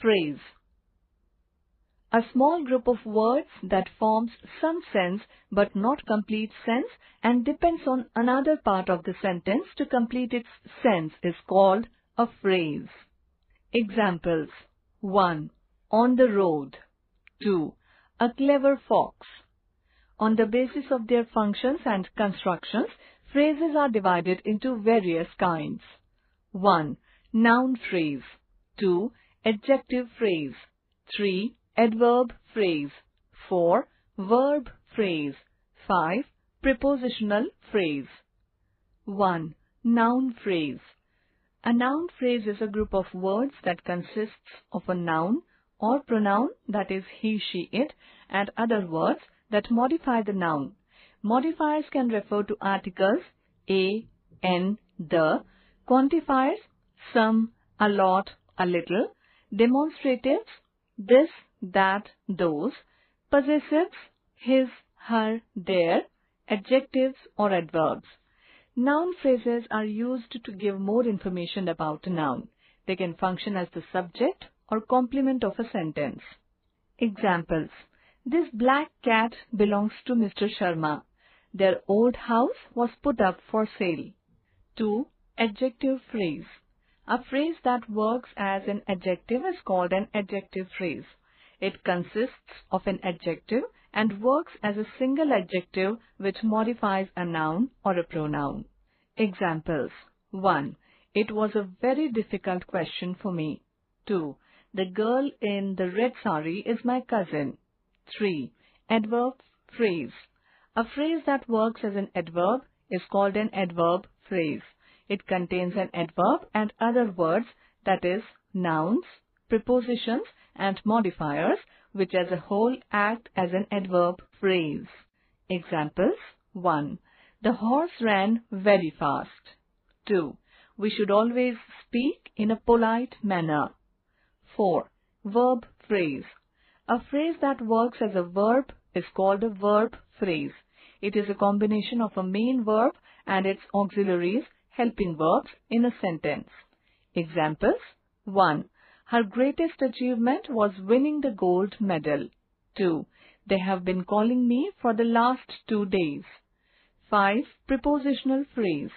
phrase. A small group of words that forms some sense but not complete sense and depends on another part of the sentence to complete its sense is called a phrase. Examples: 1. On the road. 2. A clever fox. On the basis of their functions and constructions, phrases are divided into various kinds. 1. Noun phrase. 2. Adjective phrase. 3. Adverb phrase. 4. Verb phrase. 5. Prepositional phrase. 1. Noun phrase. A noun phrase is a group of words that consists of a noun or pronoun, that is he, she, it, and other words that modify the noun. Modifiers can refer to articles a, n, the, quantifiers some, a lot, a little, demonstratives this, that, those, possessives his, her, their, adjectives or adverbs. Noun phrases are used to give more information about a noun. They can function as the subject or complement of a sentence. Examples: This black cat belongs to Mr. Sharma. Their old house was put up for sale. 2. Adjective phrase. A phrase that works as an adjective is called an adjective phrase. It consists of an adjective and works as a single adjective which modifies a noun or a pronoun. Examples: 1. It was a very difficult question for me. 2. The girl in the red sari is my cousin. 3. Adverb phrase. A phrase that works as an adverb is called an adverb phrase. It contains an adverb and other words, that is, nouns, prepositions, and modifiers, which as a whole act as an adverb phrase. Examples: 1. The horse ran very fast. 2. We should always speak in a polite manner. 4. Verb phrase. A phrase that works as a verb is called a verb phrase. It is a combination of a main verb and its auxiliaries, helping verbs, in a sentence. Examples: 1. Her greatest achievement was winning the gold medal. 2. They have been calling me for the last 2 days. 5. Prepositional phrase.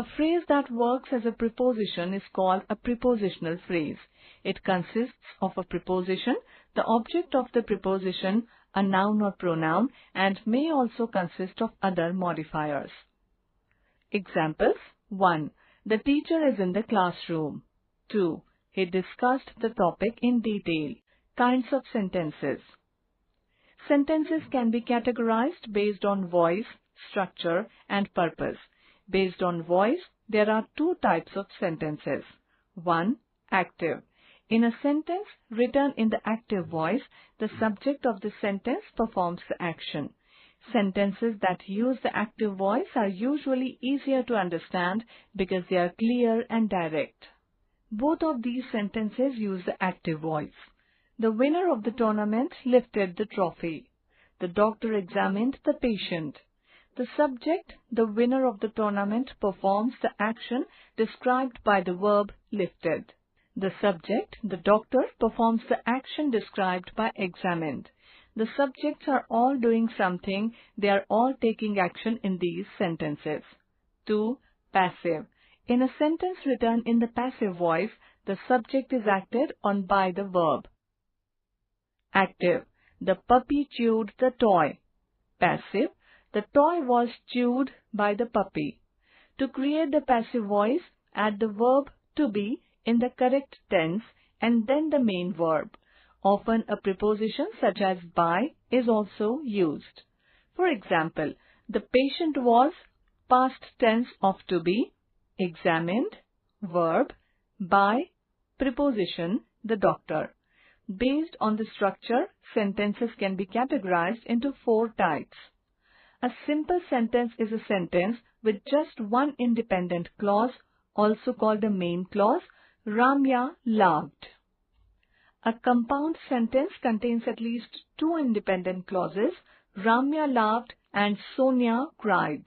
A phrase that works as a preposition is called a prepositional phrase. It consists of a preposition, the object of the preposition, a noun or pronoun, and may also consist of other modifiers. Examples: 1. The teacher is in the classroom. 2. He discussed the topic in detail. Kinds of sentences. Sentences can be categorized based on voice, structure, and purpose. Based on voice, there are 2 types of sentences. 1. Active. In a sentence written in the active voice, the subject of the sentence performs the action. Sentences that use the active voice are usually easier to understand because they are clear and direct. Both of these sentences use the active voice. The winner of the tournament lifted the trophy. The doctor examined the patient. The subject, the winner of the tournament, performs the action described by the verb lifted. The subject, the doctor, performs the action described by examined. The subjects are all doing something. They are all taking action in these sentences. 2. Passive. In a sentence written in the passive voice, the subject is acted on by the verb. Active. The puppy chewed the toy. Passive. The toy was chewed by the puppy. To create the passive voice, add the verb to be in the correct tense and then the main verb. Often a preposition such as by is also used. For example, the patient was past tense of to be, examined, verb, by, preposition, the doctor. Based on the structure, sentences can be categorized into 4 types. A simple sentence is a sentence with just one independent clause, also called a main clause. Ramya laughed. A compound sentence contains at least 2 independent clauses. Ramya laughed and Sonia cried.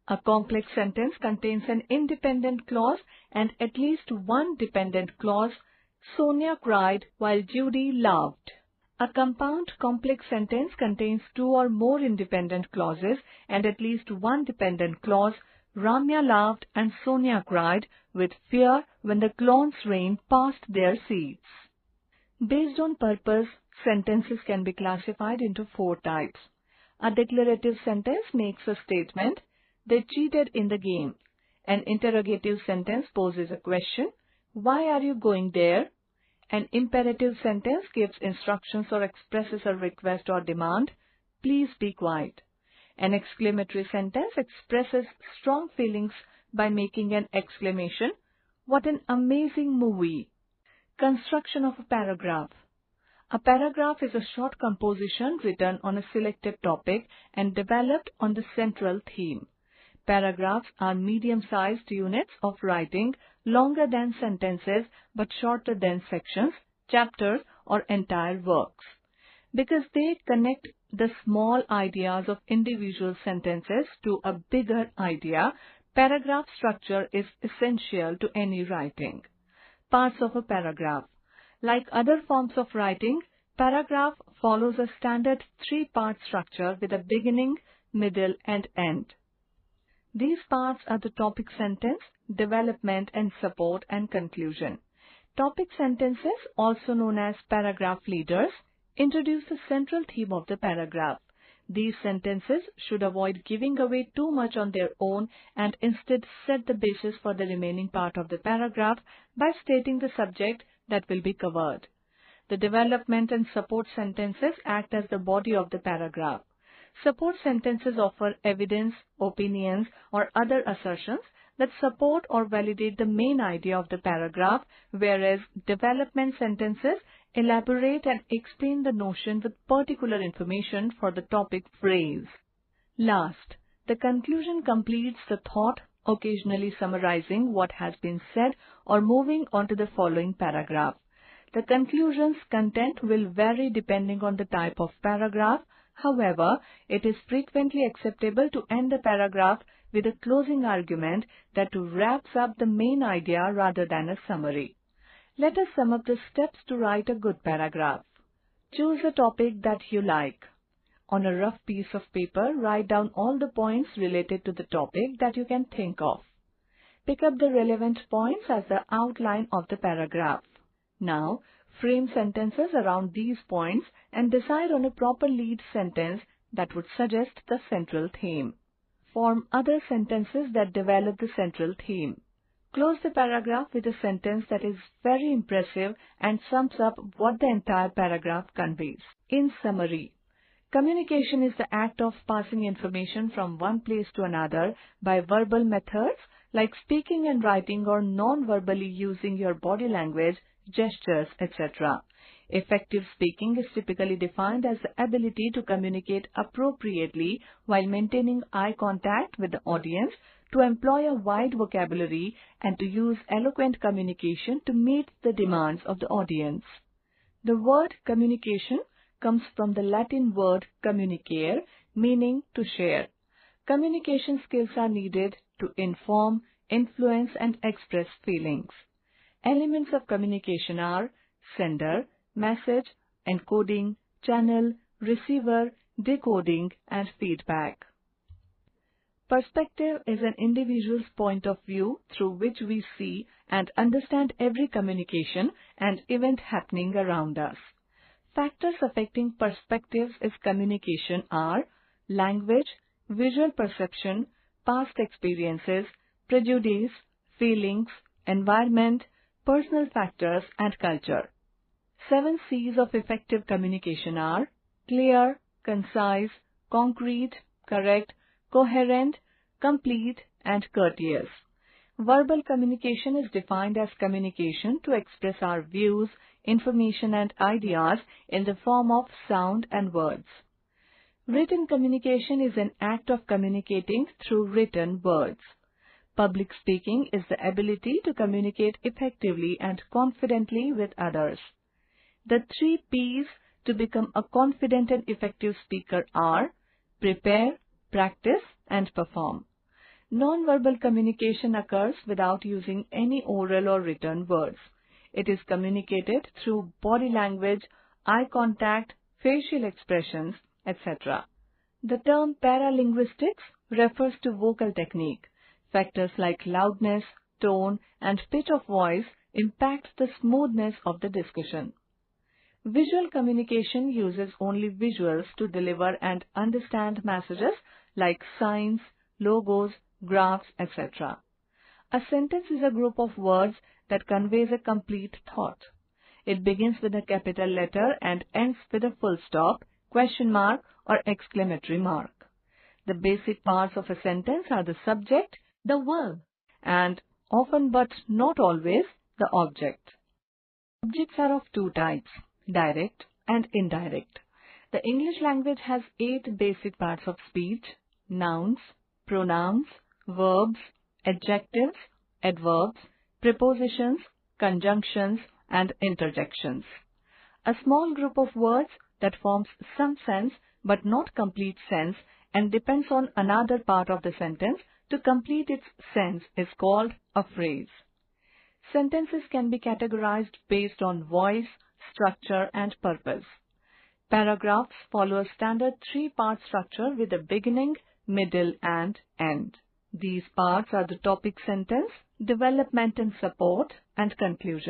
A complex sentence contains an independent clause and at least one dependent clause. Sonia cried while Judy laughed. A compound complex sentence contains two or more independent clauses and at least one dependent clause. Ramya laughed and Sonia cried with fear when the clones rained past their seats. Based on purpose, sentences can be classified into four types. A declarative sentence makes a statement, "They cheated in the game." An interrogative sentence poses a question, "Why are you going there?" An imperative sentence gives instructions or expresses a request or demand, "Please be quiet." An exclamatory sentence expresses strong feelings by making an exclamation, "What an amazing movie!" Construction of a paragraph. A paragraph is a short composition written on a selected topic and developed on the central theme. Paragraphs are medium-sized units of writing, longer than sentences but shorter than sections, chapters, or entire works. Because they connect the small ideas of individual sentences to a bigger idea, paragraph structure is essential to any writing. Parts of a paragraph. Like other forms of writing, paragraph follows a standard three-part structure with a beginning, middle, and end. These parts are the topic sentence, development and support, and conclusion. Topic sentences, also known as paragraph leaders, introduce the central theme of the paragraph. These sentences should avoid giving away too much on their own and instead set the basis for the remaining part of the paragraph by stating the subject that will be covered. The development and support sentences act as the body of the paragraph. Support sentences offer evidence, opinions, or other assertions that support or validate the main idea of the paragraph, whereas development sentences elaborate and explain the notion with particular information for the topic phrase. Last, the conclusion completes the thought, occasionally summarizing what has been said or moving on to the following paragraph. The conclusion's content will vary depending on the type of paragraph. However, it is frequently acceptable to end the paragraph with a closing argument that wraps up the main idea rather than a summary. Let us sum up the steps to write a good paragraph. Choose a topic that you like. On a rough piece of paper, write down all the points related to the topic that you can think of. Pick up the relevant points as the outline of the paragraph. Now, frame sentences around these points and decide on a proper lead sentence that would suggest the central theme. Form other sentences that develop the central theme. Close the paragraph with a sentence that is very impressive and sums up what the entire paragraph conveys. In summary, communication is the act of passing information from one place to another by verbal methods like speaking and writing or non-verbally using your body language, gestures, etc. Effective speaking is typically defined as the ability to communicate appropriately while maintaining eye contact with the audience, to employ a wide vocabulary, and to use eloquent communication to meet the demands of the audience. The word communication comes from the Latin word communicare, meaning to share. Communication skills are needed to inform, influence, and express feelings. Elements of communication are sender, message, encoding, channel, receiver, decoding, and feedback. Perspective is an individual's point of view through which we see and understand every communication and event happening around us. Factors affecting perspectives in communication are language, visual perception, past experiences, prejudice, feelings, environment, personal factors, and culture. 7 C's of effective communication are clear, concise, concrete, correct, coherent, complete, and courteous. Verbal communication is defined as communication to express our views, information, and ideas in the form of sound and words. Written communication is an act of communicating through written words. Public speaking is the ability to communicate effectively and confidently with others. The 3 P's to become a confident and effective speaker are prepare, practice, and perform. Non-verbal communication occurs without using any oral or written words. It is communicated through body language, eye contact, facial expressions, etc. The term paralinguistics refers to vocal technique. Factors like loudness, tone, and pitch of voice impact the smoothness of the discussion. Visual communication uses only visuals to deliver and understand messages like signs, logos, graphs, etc. A sentence is a group of words that conveys a complete thought. It begins with a capital letter and ends with a full stop, question mark, or exclamatory mark. The basic parts of a sentence are the subject, the verb, and often but not always, the object. Objects are of two types, direct and indirect. The English language has 8 basic parts of speech: nouns, pronouns, verbs, adjectives, adverbs, prepositions, conjunctions, and interjections. A small group of words that forms some sense but not complete sense and depends on another part of the sentence to complete its sense is called a phrase. Sentences can be categorized based on voice, structure, and purpose. Paragraphs follow a standard 3-part structure with a beginning, middle, and end. These parts are the topic sentence, development and support, and conclusion.